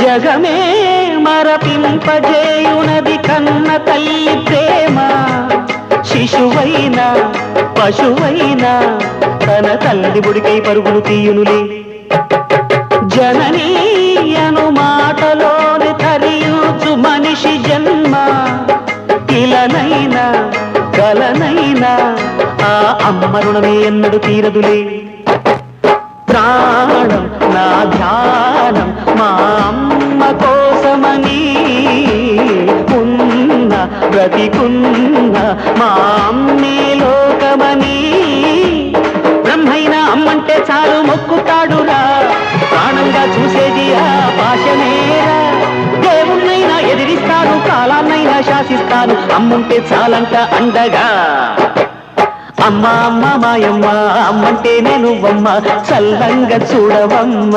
జగమే మరపింపజేయునది కన్న తల్లి ప్రేమ. శిశువైనా పశువైనా తన తల్లి బుడికై పరుగులు తీయునులే. జననీ అను మాటలోని తరియుచు మనిషి జన్మ. ఇలనైనా కలనైనా ఆ అమ్మ రుణమే ఎన్నడు తీరదులే. ప్రాణం నా ధ్యానం మా అమ్మ కోసమని, ఉన్న బ్రతికున్న మా అమ్మే లోకమని. బ్రహ్మైనా అమ్మంటే చాలు మొక్కుతాడురా, ప్రాణంగా చూసేది ఆ పాశమేరా. దేవుణ్ణైనా ఎదిరిస్తాను, కాలాన్నైనా శాసిస్తాను, అమ్ముంటే చాలంట అండగా. అమ్మ అమ్మ మాయమ్మ, అమ్మంటే నేను అమ్మ, చల్లంగా చూడవమ్మ.